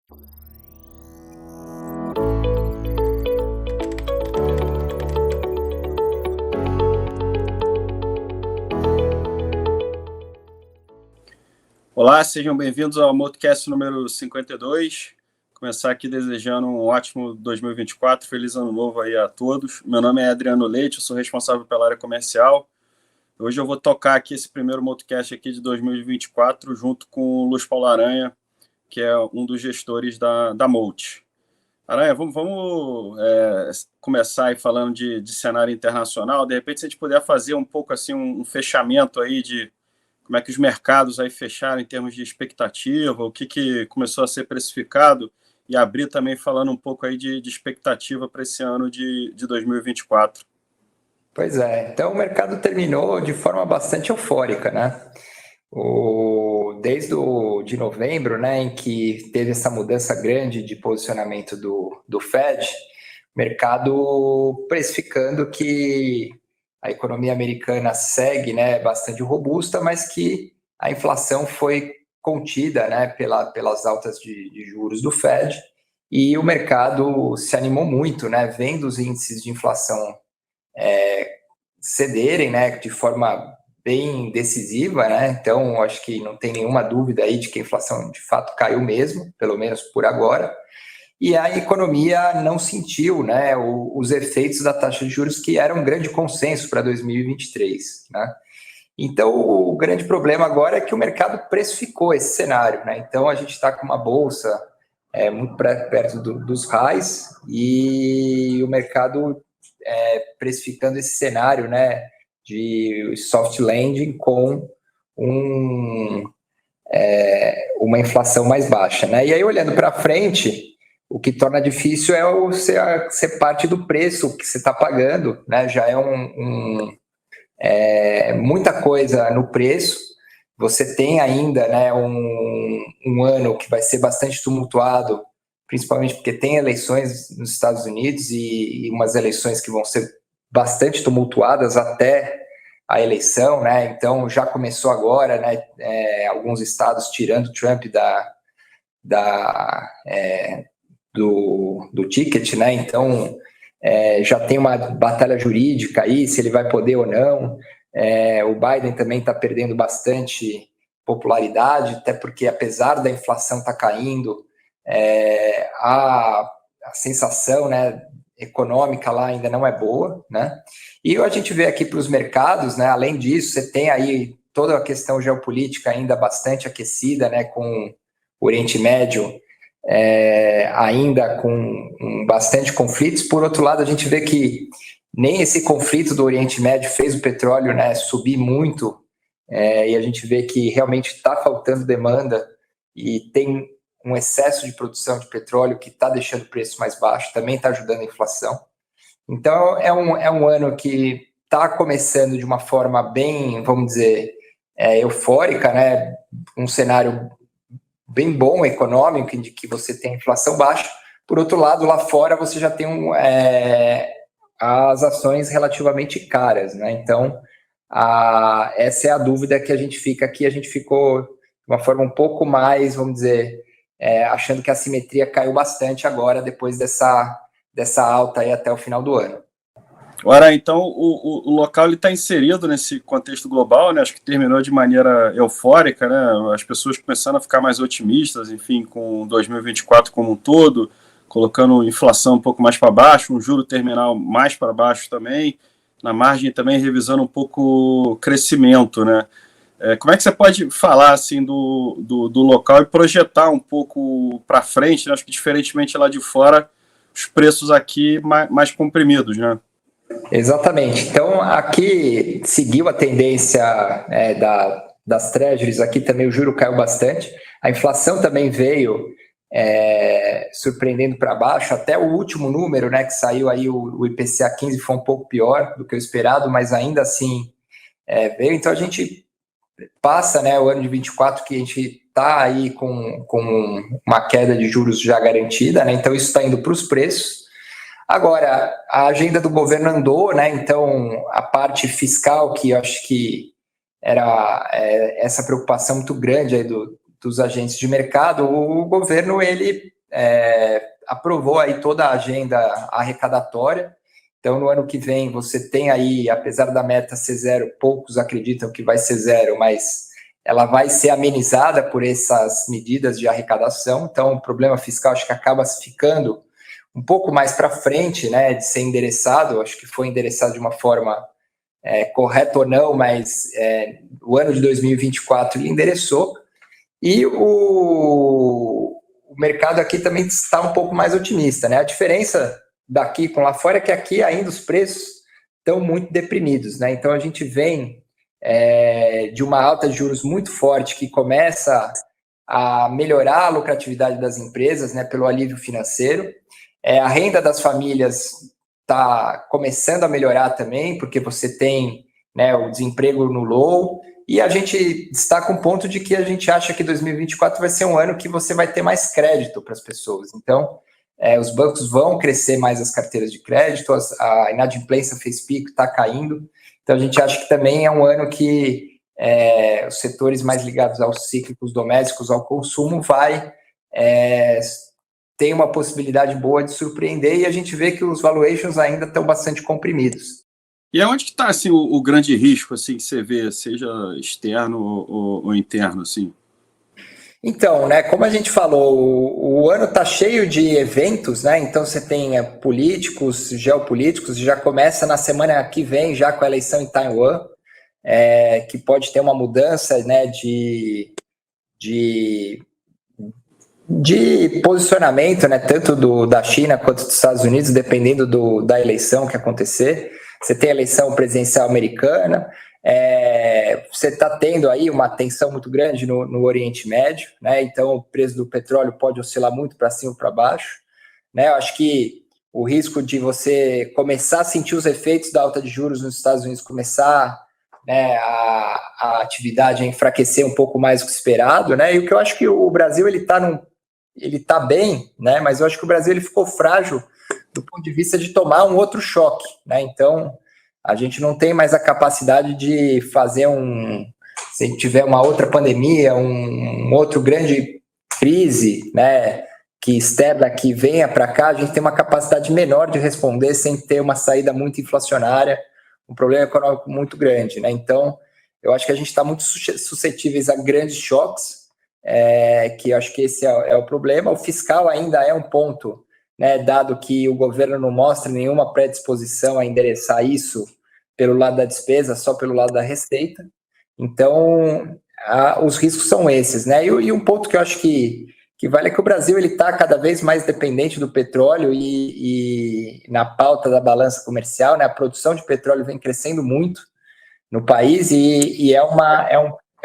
Olá, sejam bem-vindos ao Motocast número 52. Começar aqui desejando um ótimo 2024, feliz ano novo aí a todos. Meu nome é Adriano Leite, eu sou responsável pela área comercial. Hoje eu vou tocar aqui esse primeiro Motocast aqui de 2024 junto com o Luiz Paulo Aranha, que é um dos gestores da Molt. Aranha, vamos começar aí falando de cenário internacional. De repente, se a gente puder fazer um pouco assim um fechamento aí de como é que os mercados aí fecharam em termos de expectativa, o que começou a ser precificado, e abrir também falando um pouco aí de expectativa para esse ano de 2024. Pois é, então o mercado terminou de forma bastante eufórica, né? Desde de novembro, né, em que teve essa mudança grande de posicionamento do Fed, mercado precificando que a economia americana segue, né, bastante robusta, mas que a inflação foi contida, né, pelas altas de juros do Fed, e o mercado se animou muito, né, vendo os índices de inflação cederem, né, de forma bem decisiva, né? Então, acho que não tem nenhuma dúvida aí de que a inflação de fato caiu mesmo, pelo menos por agora. E a economia não sentiu, né, os efeitos da taxa de juros, que era um grande consenso para 2023, né? Então, o grande problema agora é que o mercado precificou esse cenário, né? Então, a gente está com uma bolsa muito perto dos highs e o mercado precificando esse cenário, né, de soft landing com uma inflação mais baixa, né? E aí, olhando para frente, o que torna difícil é ser parte do preço que você está pagando, né? Já é muita coisa no preço. Você tem ainda, né, um ano que vai ser bastante tumultuado, principalmente porque tem eleições nos Estados Unidos e umas eleições que vão ser bastante tumultuadas até a eleição, né? Então já começou agora, né? Alguns estados tirando Trump do ticket, né? Então já tem uma batalha jurídica aí, se ele vai poder ou não. O Biden também está perdendo bastante popularidade, até porque apesar da inflação estar caindo, a sensação, né, econômica lá ainda não é boa, né? E a gente vê aqui para os mercados, né? Além disso, você tem aí toda a questão geopolítica ainda bastante aquecida, né? Com o Oriente Médio ainda com bastante conflitos. Por outro lado, a gente vê que nem esse conflito do Oriente Médio fez o petróleo, né, subir muito, e a gente vê que realmente está faltando demanda e tem um excesso de produção de petróleo que está deixando o preço mais baixo, também está ajudando a inflação. Então, é um ano que está começando de uma forma bem, vamos dizer, eufórica, né? Um cenário bem bom econômico, de que você tem inflação baixa. Por outro lado, lá fora você já tem as ações relativamente caras, né? Então, essa é a dúvida que a gente fica aqui. A gente ficou de uma forma um pouco mais, vamos dizer, achando que a simetria caiu bastante agora, depois dessa alta aí até o final do ano. Ora, então o local está inserido nesse contexto global, né? Acho que terminou de maneira eufórica, né? As pessoas começando a ficar mais otimistas, enfim, com 2024 como um todo, colocando inflação um pouco mais para baixo, um juro terminal mais para baixo também, na margem também revisando um pouco o crescimento, né? Como é que você pode falar assim do local e projetar um pouco para frente, né? Acho que diferentemente lá de fora, os preços aqui mais comprimidos, né? Exatamente. Então, aqui seguiu a tendência das treasuries, aqui também o juro caiu bastante. A inflação também veio surpreendendo para baixo, até o último número, né, que saiu aí, o IPCA 15, foi um pouco pior do que o esperado, mas ainda assim veio. Então, a gente passa, né, o ano de 24, que a gente está aí com uma queda de juros já garantida, né, então isso está indo para os preços. Agora, a agenda do governo andou, né? Então, a parte fiscal, que eu acho que era essa preocupação muito grande aí dos agentes de mercado, o governo ele aprovou aí toda a agenda arrecadatória. Então, no ano que vem, você tem aí, apesar da meta ser zero, poucos acreditam que vai ser zero, mas ela vai ser amenizada por essas medidas de arrecadação. Então, o problema fiscal acho que acaba ficando um pouco mais para frente, né, de ser endereçado. Acho que foi endereçado de uma forma correta ou não, mas o ano de 2024 ele endereçou. E o mercado aqui também está um pouco mais otimista, né? A diferença daqui com lá fora é que aqui ainda os preços estão muito deprimidos, né? Então a gente vem de uma alta de juros muito forte que começa a melhorar a lucratividade das empresas, né, pelo alívio financeiro. A renda das famílias está começando a melhorar também, porque você tem, né, o desemprego no low, e a gente destaca um ponto de que a gente acha que 2024 vai ser um ano que você vai ter mais crédito para as pessoas. Então, os bancos vão crescer mais as carteiras de crédito, a inadimplência fez pico, está caindo. Então, a gente acha que também é um ano que os setores mais ligados aos cíclicos domésticos, ao consumo, vai ter uma possibilidade boa de surpreender, e a gente vê que os valuations ainda estão bastante comprimidos. E aonde que está assim, o grande risco assim, que você vê, seja externo ou interno? Assim? Então, né, como a gente falou, o ano está cheio de eventos, né? Então você tem políticos, geopolíticos, já começa na semana que vem, já com a eleição em Taiwan, que pode ter uma mudança, né, de posicionamento, né, tanto da China quanto dos Estados Unidos, dependendo da eleição que acontecer. Você tem a eleição presidencial americana, você está tendo aí uma tensão muito grande no Oriente Médio, né? Então o preço do petróleo pode oscilar muito para cima ou para baixo, né? Eu acho que o risco de você começar a sentir os efeitos da alta de juros nos Estados Unidos, começar, né, a atividade a enfraquecer um pouco mais do que esperado, né? E o que eu acho que o Brasil ele tá bem, né? Mas eu acho que o Brasil ele ficou frágil do ponto de vista de tomar um outro choque, né? Então a gente não tem mais a capacidade de fazer se tiver uma outra pandemia, um outro grande crise, né, que externa, que venha para cá, a gente tem uma capacidade menor de responder sem ter uma saída muito inflacionária, um problema econômico muito grande, né? Então eu acho que a gente está muito suscetíveis a grandes choques, que eu acho que esse é o problema. O fiscal ainda é um ponto, né, dado que o governo não mostra nenhuma predisposição a endereçar isso pelo lado da despesa, só pelo lado da receita. Então, os riscos são esses, né? E um ponto que eu acho que vale é que o Brasil está cada vez mais dependente do petróleo e na pauta da balança comercial, né, a produção de petróleo vem crescendo muito no país e é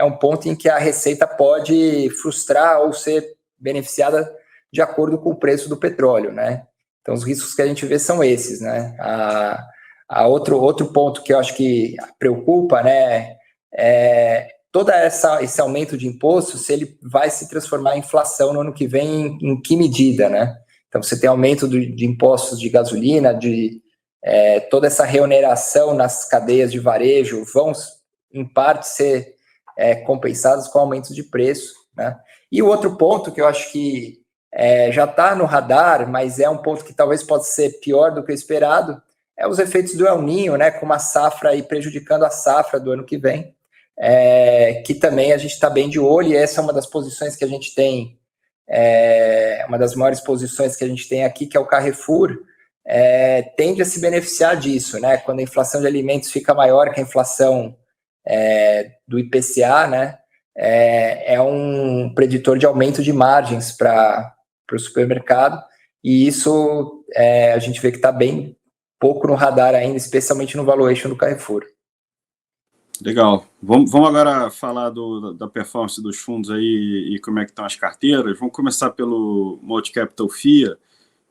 um ponto em que a receita pode frustrar ou ser beneficiada de acordo com o preço do petróleo, né? Então, os riscos que a gente vê são esses, né? Outro ponto que eu acho que preocupa, né, todo esse aumento de imposto, se ele vai se transformar em inflação no ano que vem, em que medida, né? Então, você tem aumento de impostos de gasolina, toda essa reoneração nas cadeias de varejo vão, em parte, ser compensadas com aumentos de preço, né? E o outro ponto que eu acho que já está no radar, mas é um ponto que talvez possa ser pior do que o esperado, os efeitos do El Niño, né, com uma safra aí prejudicando a safra do ano que vem, que também a gente está bem de olho, e essa é uma das posições que a gente tem, uma das maiores posições que a gente tem aqui, que é o Carrefour, tende a se beneficiar disso, né? Quando a inflação de alimentos fica maior que a inflação do IPCA, né? É um preditor de aumento de margens para o supermercado, e isso a gente vê que está bem pouco no radar ainda, especialmente no valuation do Carrefour. Legal. Vamos agora falar da performance dos fundos aí e como é que estão as carteiras. Vamos começar pelo Multicapital FIA.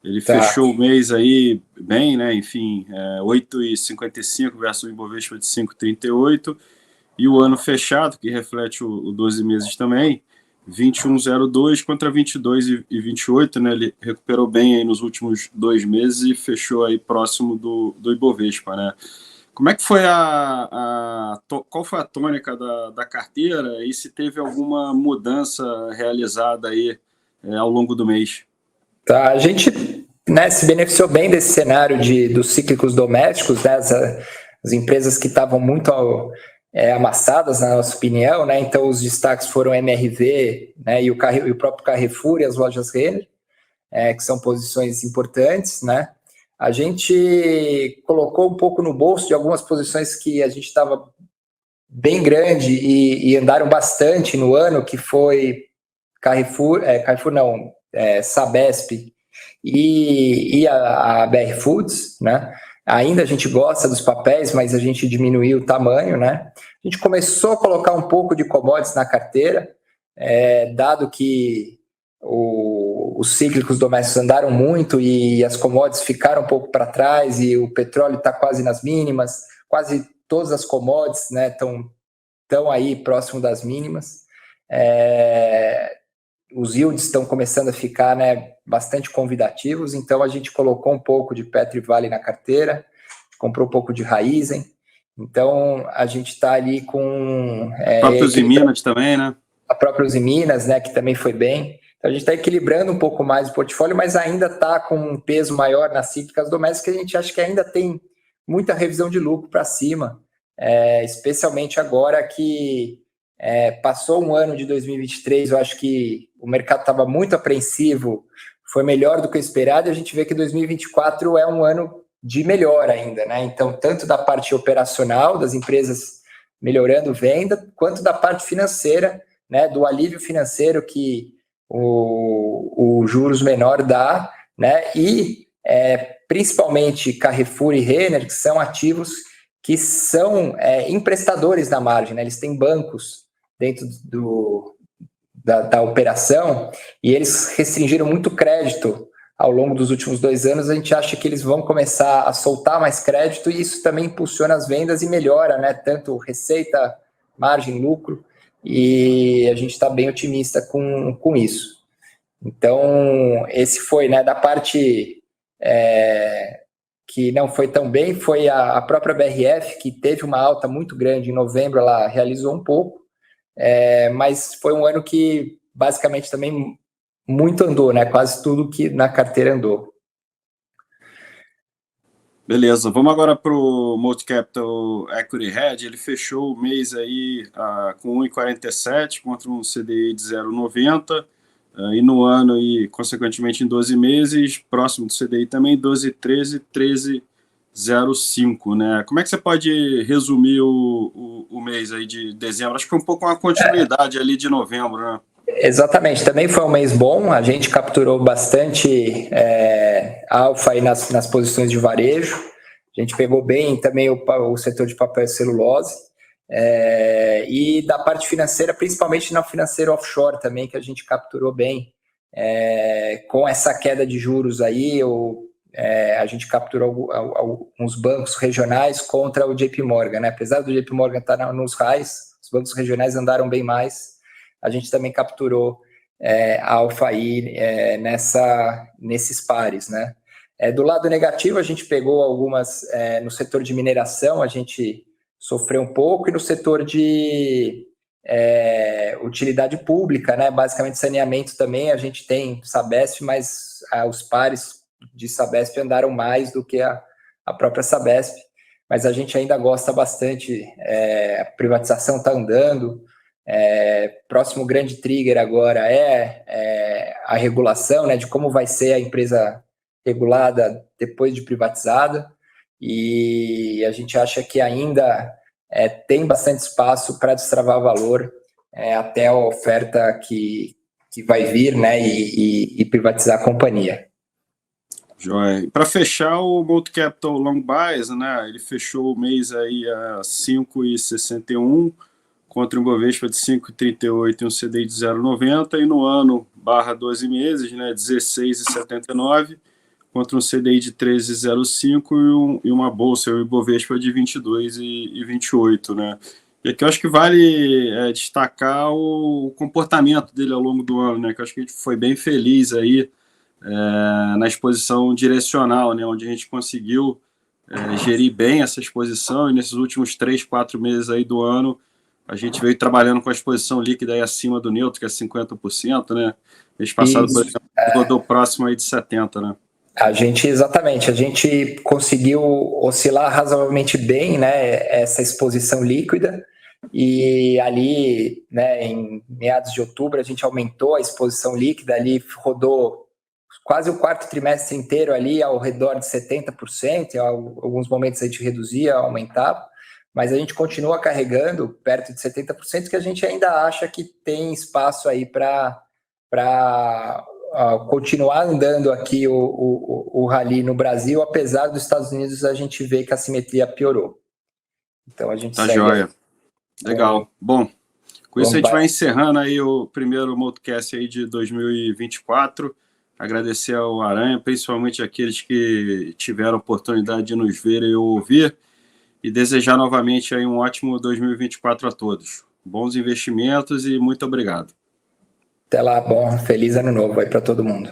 Ele fechou o mês aí bem, né? Enfim, 8,55 versus o Ibovespa de 5,38. E o ano fechado, que reflete o 12 meses também, 21,02 contra 22,28, né? Ele recuperou bem aí nos últimos 2 meses e fechou aí próximo do Ibovespa, né? Como é que foi qual foi a tônica da carteira e se teve alguma mudança realizada aí ao longo do mês? Tá, a gente, né, se beneficiou bem desse cenário dos cíclicos domésticos, né, as empresas que estavam muito amassadas, na nossa opinião, né, então os destaques foram MRV, né, e o próprio Carrefour e as lojas Renner, que são posições importantes, né. A gente colocou um pouco no bolso de algumas posições que a gente estava bem grande e andaram bastante no ano, que foi Sabesp e a BR Foods, né? Ainda a gente gosta dos papéis, mas a gente diminuiu o tamanho, né? A gente começou a colocar um pouco de commodities na carteira, dado que os cíclicos domésticos andaram muito e as commodities ficaram um pouco para trás e o petróleo está quase nas mínimas, quase todas as commodities, né, estão aí próximo das mínimas. Os yields estão começando a ficar, né, bastante convidativos, então a gente colocou um pouco de Petro e Vale na carteira, comprou um pouco de Raizen, então a gente está ali com... próprios Minas também, né? A próprios Minas, né, que também foi bem. Então a gente está equilibrando um pouco mais o portfólio, mas ainda está com um peso maior nas cíclicas domésticas, que a gente acha que ainda tem muita revisão de lucro para cima, especialmente agora que passou um ano de 2023, eu acho que o mercado estava muito apreensivo, foi melhor do que o esperado, e a gente vê que 2024 é um ano de melhor ainda, né? Então, tanto da parte operacional, das empresas melhorando venda, quanto da parte financeira, né? Do alívio financeiro que o juros menor dá, né? E principalmente Carrefour e Renner, que são ativos que são emprestadores da margem, né? Eles têm bancos dentro da operação e eles restringiram muito crédito ao longo dos últimos 2 anos. A gente acha que eles vão começar a soltar mais crédito e isso também impulsiona as vendas e melhora, né? Tanto receita, margem, lucro, e a gente está bem otimista com isso. Então, esse foi, né, da parte que não foi tão bem, foi a própria BRF, que teve uma alta muito grande em novembro, ela realizou um pouco, mas foi um ano que basicamente também muito andou, né? Quase tudo que na carteira andou. Beleza, vamos agora para o Multi-Capital Equity Hedge. Ele fechou o mês aí com 1,47 contra um CDI de 0,90 e no ano e consequentemente em 12 meses, próximo do CDI também 12,13, 13,05, né? Como é que você pode resumir o mês aí de dezembro? Acho que foi um pouco uma continuidade ali de novembro, né? Exatamente, também foi um mês bom, a gente capturou bastante alfa aí nas posições de varejo, a gente pegou bem também o setor de papel e celulose, e da parte financeira, principalmente no financeiro offshore também, que a gente capturou bem, com essa queda de juros aí, a gente capturou alguns bancos regionais contra o JP Morgan, né? Apesar do JP Morgan estar nos highs, os bancos regionais andaram bem mais, a gente também capturou alfa aí nesses pares, né? Do lado negativo, a gente pegou algumas no setor de mineração, a gente sofreu um pouco, e no setor de utilidade pública, né? Basicamente saneamento também, a gente tem Sabesp, mas os pares de Sabesp andaram mais do que a própria Sabesp, mas a gente ainda gosta bastante, a privatização está andando. Próximo grande trigger agora a regulação, né, de como vai ser a empresa regulada depois de privatizada, e a gente acha que ainda tem bastante espaço para destravar valor até a oferta que vai vir, né, e privatizar a companhia. Joia. Para fechar, o Multi-Capital Long Bias, né, ele fechou o mês aí a 5,61 contra um Bovespa de 5,38 e um CDI de 0,90, e no ano, barra 12 meses, né, 16,79, contra um CDI de 13,05 e uma bolsa, o Ibovespa de 22,28, né. E aqui eu acho que vale destacar o comportamento dele ao longo do ano, né, que eu acho que a gente foi bem feliz aí na exposição direcional, né, onde a gente conseguiu gerir bem essa exposição, e nesses últimos 3, 4 meses aí do ano, a gente veio trabalhando com a exposição líquida aí acima do neutro, que é 50%, né? Mês passado, Isso, por exemplo, rodou próximo aí de 70, né? Exatamente, a gente conseguiu oscilar razoavelmente bem, né, essa exposição líquida, e ali, né, em meados de outubro, a gente aumentou a exposição líquida, ali rodou quase o quarto trimestre inteiro ali ao redor de 70%, em alguns momentos a gente reduzia, aumentava, mas a gente continua carregando perto de 70%, que a gente ainda acha que tem espaço aí para continuar andando aqui o rally no Brasil, apesar dos Estados Unidos a gente ver que a simetria piorou. Então a gente Tá segue joia. Legal. Bom, com isso a gente vai encerrando aí o primeiro Multicast aí de 2024. Agradecer ao Aranha, principalmente aqueles que tiveram a oportunidade de nos ver e ouvir, e desejar novamente aí um ótimo 2024 a todos. Bons investimentos e muito obrigado. Até lá, bom, feliz ano novo aí para todo mundo.